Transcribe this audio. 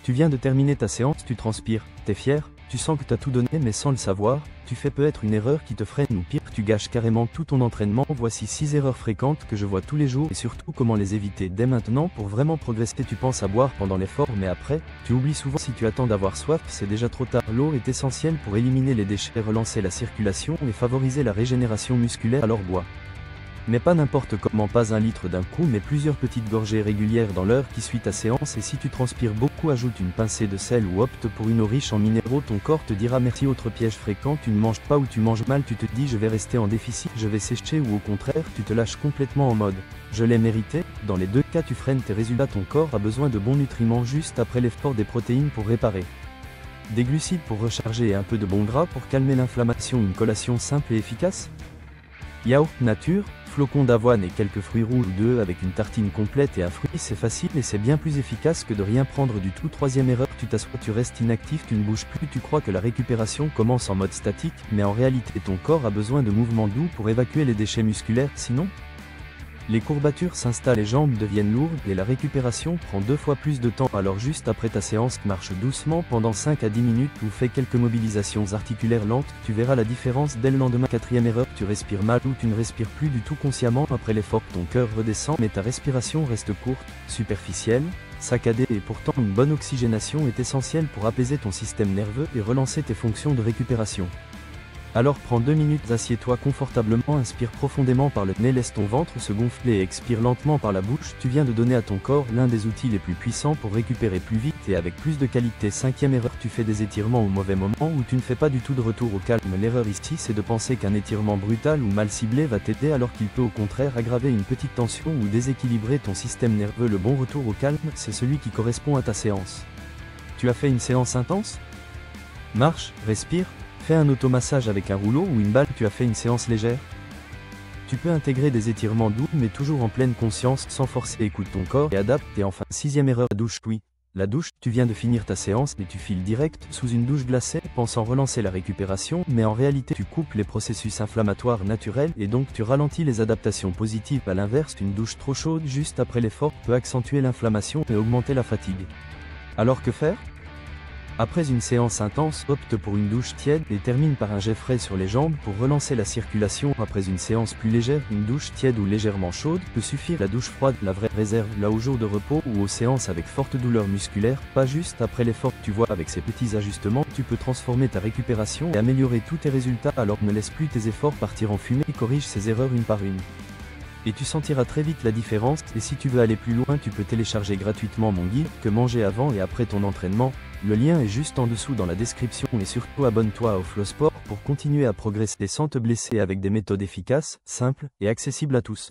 Tu viens de terminer ta séance, tu transpires, t'es fier, tu sens que t'as tout donné mais sans le savoir, tu fais peut-être une erreur qui te freine ou pire, tu gâches carrément tout ton entraînement. Voici 6 erreurs fréquentes que je vois tous les jours et surtout comment les éviter dès maintenant pour vraiment progresser. Tu penses à boire pendant l'effort mais après, tu oublies souvent. Si tu attends d'avoir soif, c'est déjà trop tard. L'eau est essentielle pour éliminer les déchets, relancer la circulation et favoriser la régénération musculaire, alors bois. Mais pas n'importe comment, pas 1 litre d'un coup mais plusieurs petites gorgées régulières dans l'heure qui suit ta séance. Et si tu transpires beaucoup, ajoute une pincée de sel ou opte pour une eau riche en minéraux, ton corps te dira merci. Autre piège fréquent, tu ne manges pas ou tu manges mal, tu te dis je vais rester en déficit, je vais sécher, ou au contraire tu te lâches complètement en mode je l'ai mérité. Dans les deux cas tu freines tes résultats, ton corps a besoin de bons nutriments juste après l'effort, des protéines pour réparer, des glucides pour recharger et un peu de bon gras pour calmer l'inflammation. Une collation simple et efficace. Yaourt nature, flocons d'avoine et quelques fruits rouges ou 2 avec une tartine complète et un fruit, c'est facile et c'est bien plus efficace que de rien prendre du tout. 3e erreur, tu t'assois, tu restes inactif, tu ne bouges plus, tu crois que la récupération commence en mode statique, mais en réalité ton corps a besoin de mouvements doux pour évacuer les déchets musculaires, sinon les courbatures s'installent, les jambes deviennent lourdes et la récupération prend 2 fois plus de temps. Alors juste après ta séance, marche doucement pendant 5 à 10 minutes ou fais quelques mobilisations articulaires lentes, tu verras la différence dès le lendemain. 4e erreur, tu respires mal ou tu ne respires plus du tout consciemment après l'effort. Ton cœur redescend mais ta respiration reste courte, superficielle, saccadée, et pourtant une bonne oxygénation est essentielle pour apaiser ton système nerveux et relancer tes fonctions de récupération. Alors prends 2 minutes, assieds-toi confortablement, inspire profondément par le nez, laisse ton ventre se gonfler et expire lentement par la bouche. Tu viens de donner à ton corps l'un des outils les plus puissants pour récupérer plus vite et avec plus de qualité. 5e erreur, tu fais des étirements au mauvais moment ou tu ne fais pas du tout de retour au calme. L'erreur ici, c'est de penser qu'un étirement brutal ou mal ciblé va t'aider alors qu'il peut au contraire aggraver une petite tension ou déséquilibrer ton système nerveux. Le bon retour au calme, c'est celui qui correspond à ta séance. Tu as fait une séance intense? Marche, respire. Fais un automassage avec un rouleau ou une balle. Tu as fait une séance légère? Tu peux intégrer des étirements doux mais toujours en pleine conscience sans forcer. Écoute ton corps et adapte. Et enfin, 6e erreur, la douche. Oui, la douche, tu viens de finir ta séance et tu files direct sous une douche glacée, pensant relancer la récupération, mais en réalité tu coupes les processus inflammatoires naturels et donc tu ralentis les adaptations positives. À l'inverse, une douche trop chaude juste après l'effort peut accentuer l'inflammation et augmenter la fatigue. Alors que faire? Après une séance intense, opte pour une douche tiède et termine par un jet frais sur les jambes pour relancer la circulation. Après une séance plus légère, une douche tiède ou légèrement chaude peut suffire. La douche froide, la vraie, réserve-la aux jours de repos ou aux séances avec forte douleur musculaire, pas juste après l'effort. Tu vois, avec ces petits ajustements, tu peux transformer ta récupération et améliorer tous tes résultats. Alors ne laisse plus tes efforts partir en fumée et corrige ces erreurs une par une. Et tu sentiras très vite la différence. Et si tu veux aller plus loin, tu peux télécharger gratuitement mon guide « Que manger avant et après ton entraînement ». Le lien est juste en dessous dans la description et surtout abonne-toi au Flosport pour continuer à progresser sans te blesser avec des méthodes efficaces, simples et accessibles à tous.